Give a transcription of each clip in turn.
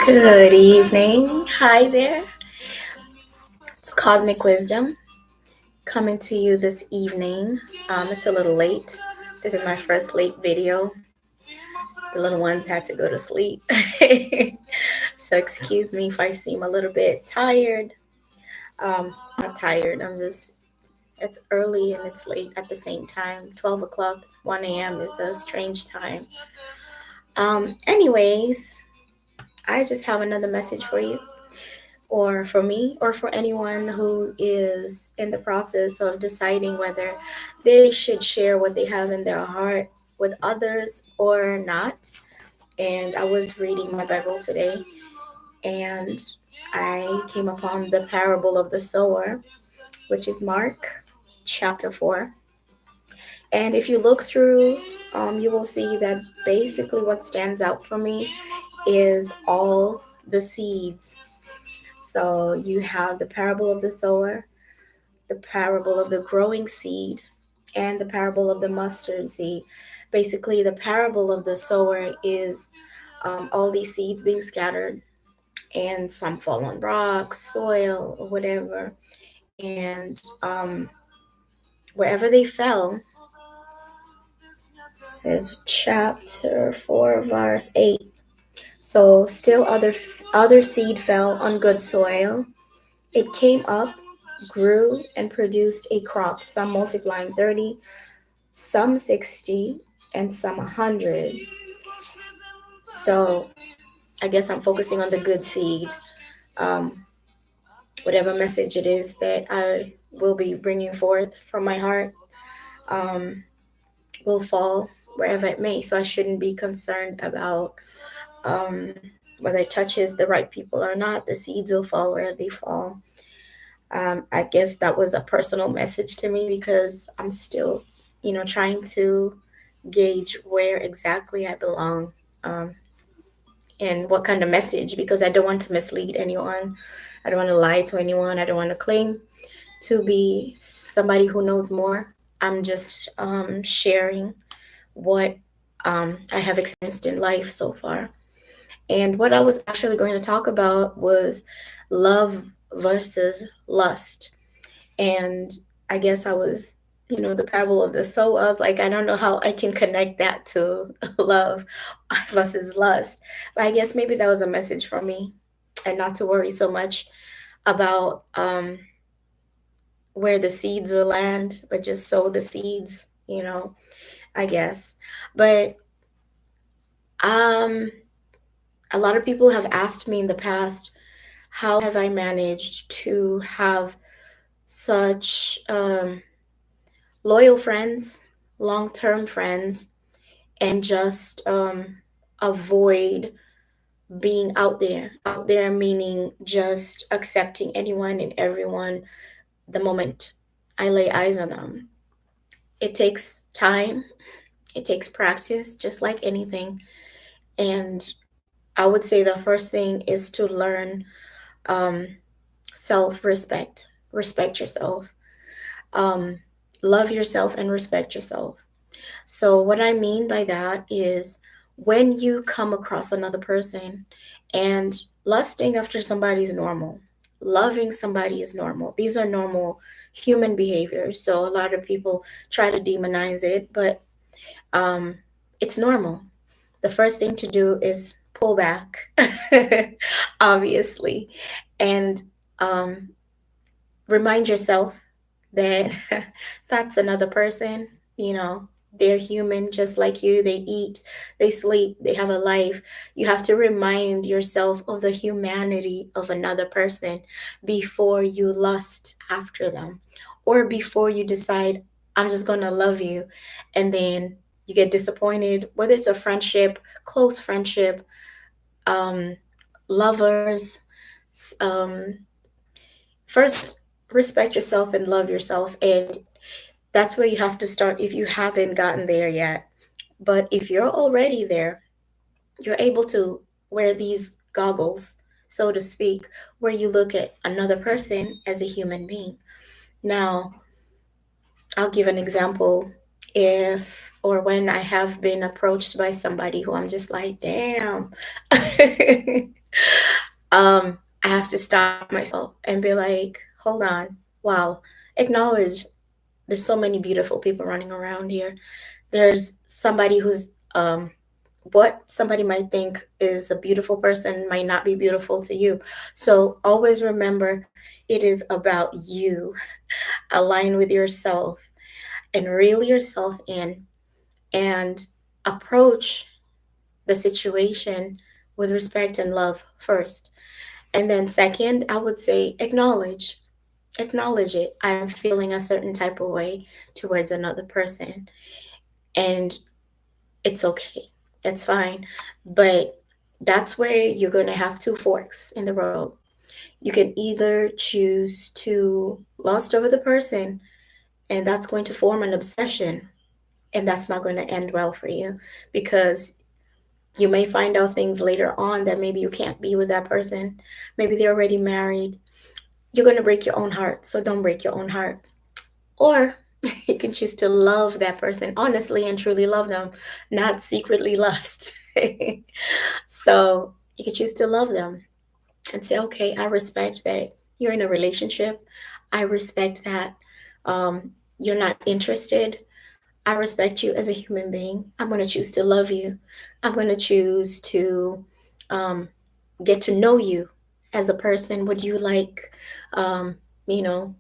Good evening. Hi there. It's Cosmic Wisdom coming to you this evening. It's a little late. This is my first late video. The little ones had to go to sleep. So, excuse me if I seem a little bit tired. Not tired, it's early and it's late at the same time. 12 o'clock, 1 a.m. is a strange time. Anyways, I just have another message for you, or for me, or for anyone who is in the process of deciding whether they should share what they have in their heart with others or not. And I was reading my Bible today, and I came upon the parable of the sower, which is Mark chapter 4. And if you look through, you will see that basically what stands out for me is all the seeds. So you have the parable of the sower, the parable of the growing seed, and the parable of the mustard seed. Basically, the parable of the sower is all these seeds being scattered, and some fall on rocks, soil, or whatever. And wherever they fell, is chapter 4, verse 8. So still other seed fell on good soil. It came up, grew, and produced a crop, some multiplying 30, some 60, and some 100. So I guess I'm focusing on the good seed. Um, whatever message it is that I will be bringing forth from my heart um, will fall wherever it may. So I shouldn't be concerned about um, whether it touches the right people or not. The seeds will fall where they fall. I guess that was a personal message to me because I'm still, trying to gauge where exactly I belong, um, and what kind of message, because I don't want to mislead anyone. I don't want to lie to anyone. I don't want to claim to be somebody who knows more. I'm just sharing what I have experienced in life so far. And what I was actually going to talk about was love versus lust. And I guess I was, the parable of the soul. I was like, I don't know how I can connect that to love versus lust. But I guess maybe that was a message for me, and not to worry so much about where the seeds will land, but just sow the seeds, I guess. But um, a lot of people have asked me in the past, how have I managed to have such loyal friends, long term friends, and just avoid being out there. Out there meaning just accepting anyone and everyone the moment I lay eyes on them. It takes time, it takes practice, just like anything. And I would say the first thing is to learn um, self respect, respect yourself, um, love yourself, and respect yourself. So, what I mean by that is when you come across another person, and lusting after somebody is normal, loving somebody is normal. These are normal human behaviors. So, a lot of people try to demonize it, but um, it's normal. The first thing to do is pull back, obviously, and um, remind yourself that that's another person, they're human just like you. They eat, they sleep, they have a life. You have to remind yourself of the humanity of another person before you lust after them, or before you decide, I'm just going to love you, and then you get disappointed, whether it's a friendship, close friendship, um, lovers. First, respect yourself and love yourself. And that's where you have to start if you haven't gotten there yet. But if you're already there, you're able to wear these goggles, so to speak, where you look at another person as a human being. Now, I'll give an example. If or when I have been approached by somebody who I'm just like, damn, I have to stop myself and be like, hold on, wow, acknowledge there's so many beautiful people running around here. There's somebody who's what somebody might think is a beautiful person might not be beautiful to you. So always remember it is about you. Align with yourself and reel yourself in and approach the situation with respect and love first. And then second, I would say acknowledge it. I'm feeling a certain type of way towards another person, and it's okay. That's fine. But that's where you're going to have two forks in the road. You can either choose to lust over the person, and that's going to form an obsession, and that's not going to end well for you because you may find out things later on that maybe you can't be with that person. Maybe they're already married. You're going to break your own heart, so don't break your own heart. Or you can choose to love that person honestly and truly love them, not secretly lust. So you can choose to love them and say, okay, I respect that you're in a relationship. I respect that you're not interested. I respect you as a human being. I'm going to choose to love you. I'm going to choose to um, get to know you as a person. Would you like, um, you know,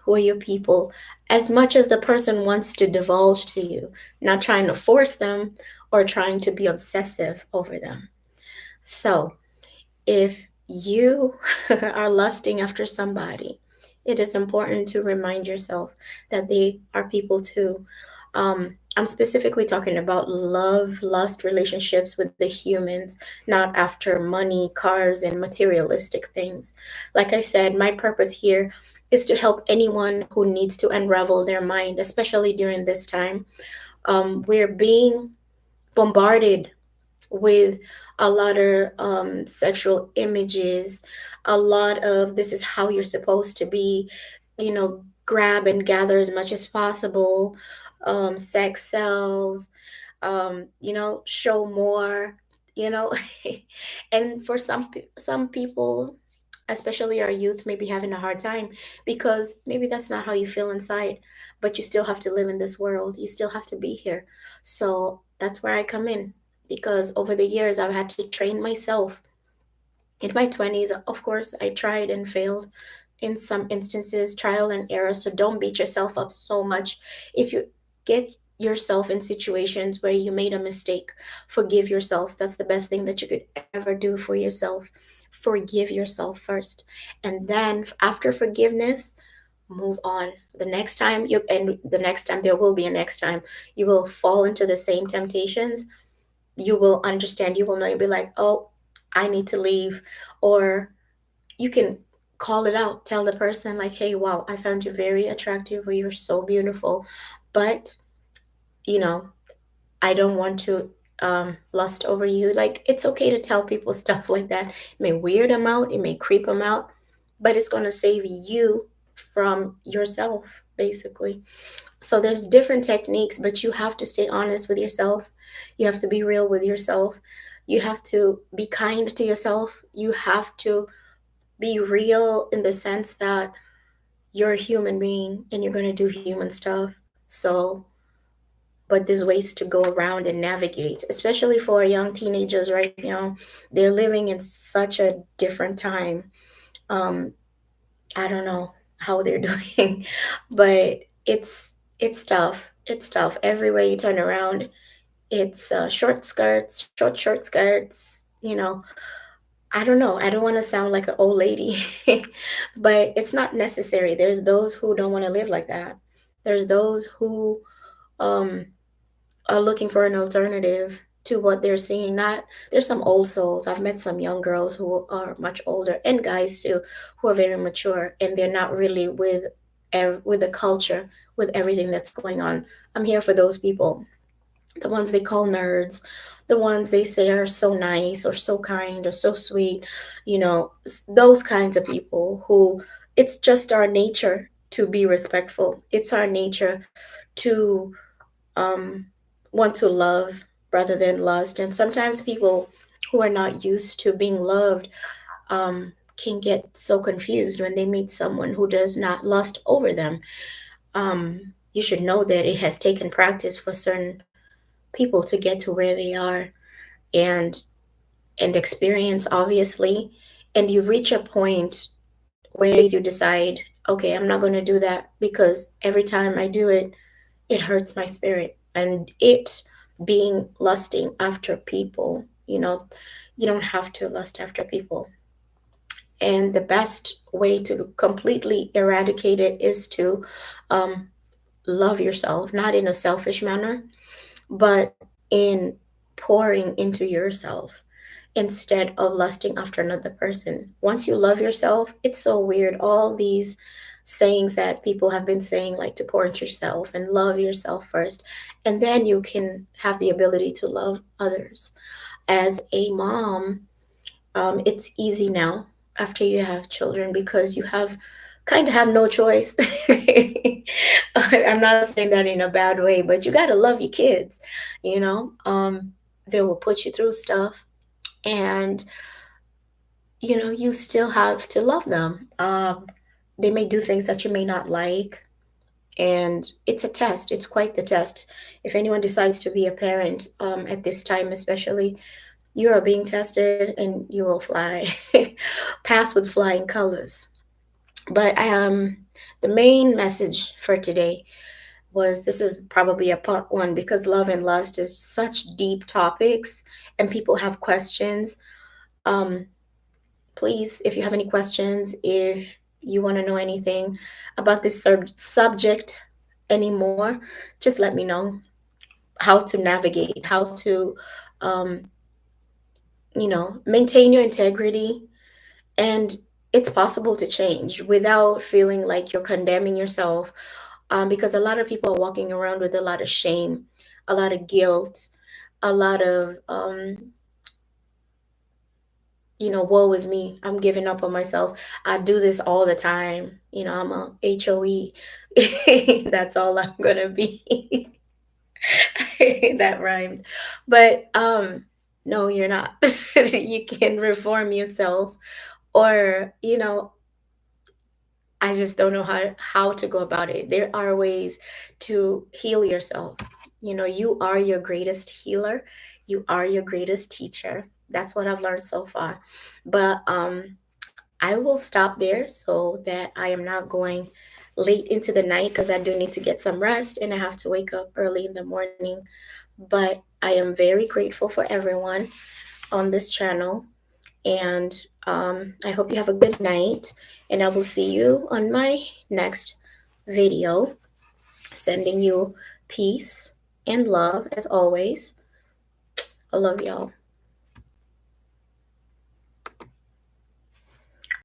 who are your people? As much as the person wants to divulge to you, not trying to force them or trying to be obsessive over them. So, if you are lusting after somebody, it is important to remind yourself that they are people too. I'm specifically talking about love, lust relationships with the humans, not after money, cars, and materialistic things. Like I said, my purpose here is to help anyone who needs to unravel their mind, especially during this time. We're being bombarded with a lot of sexual images, a lot of this is how you're supposed to be, grab and gather as much as possible, sex sells, show more, you know. And for some people, especially our youth, may be having a hard time because maybe that's not how you feel inside, but you still have to live in this world. You still have to be here. So that's where I come in because over the years I've had to train myself. In my 20s, of course, I tried and failed in some instances, trial and error. So don't beat yourself up so much. If you get yourself in situations where you made a mistake, forgive yourself. That's the best thing that you could ever do for yourself. Forgive yourself first. And then after forgiveness, move on. The next time, there will be a next time, you will fall into the same temptations. You will understand, you will know, you'll be like, oh, I need to leave. Or you can call it out, tell the person like, hey, wow, I found you very attractive, or you're so beautiful, but you know I don't want to lust over you. Like, it's okay to tell people stuff like that. It may weird them out, it may creep them out, but it's going to save you from yourself, basically. So there's different techniques, but you have to stay honest with yourself. You have to be real with yourself. You have to be kind to yourself. You have to be real in the sense that you're a human being and you're going to do human stuff. So, but there's ways to go around and navigate, especially for young teenagers right now. They're living in such a different time. Um, I don't know how they're doing, but it's tough. It's tough. Every way you turn around, it's short skirts, short skirts. I don't know. I don't want to sound like an old lady, but it's not necessary. There's those who don't want to live like that. There's those who um, are looking for an alternative to what they're seeing. Not There's some old souls. I've met some young girls who are much older, and guys too, who are very mature, and they're not really with the culture, with everything that's going on. I'm here for those people, the ones they call nerds, the ones they say are so nice or so kind or so sweet, those kinds of people who it's just our nature to be respectful. It's our nature to um, want to love rather than lust. And sometimes people who are not used to being loved can get so confused when they meet someone who does not lust over them. You should know that it has taken practice for certain people to get to where they are, and experience, obviously. And you reach a point where you decide, okay, I'm not going to do that, because every time I do it, it hurts my spirit. And it being lusting after people, you don't have to lust after people. And the best way to completely eradicate it is to um, love yourself, not in a selfish manner, but in pouring into yourself instead of lusting after another person. Once you love yourself, it's so weird. All these sayings that people have been saying, like to pour into yourself and love yourself first, and then you can have the ability to love others. As a mom, it's easy now after you have children, because you have kind of have no choice. I'm not saying that in a bad way, but you got to love your kids, you know. They will put you through stuff, and you still have to love them. They may do things that you may not like, and it's a test. It's quite the test. If anyone decides to be a parent at this time, especially, you are being tested, and you will fly, pass with flying colors. But the main message for today was, this is probably a part one, because love and lust is such deep topics, and people have questions. Um, Please, if you have any questions, if you want to know anything about this subject anymore, just let me know how to navigate, how to, um, maintain your integrity. And it's possible to change without feeling like you're condemning yourself, because a lot of people are walking around with a lot of shame, a lot of guilt, a lot of, woe is me. I'm giving up on myself. I do this all the time. I'm a HOE. That's all I'm gonna be. That rhymed. But no, you're not. You can reform yourself, or I just don't know how to go about it. There are ways to heal yourself. You are your greatest healer. You are your greatest teacher. That's what I've learned so far. But I will stop there so that I am not going late into the night, because I do need to get some rest and I have to wake up early in the morning. But I am very grateful for everyone on this channel, and I hope you have a good night. And I will see you on my next video. Sending you peace and love as always. I love y'all.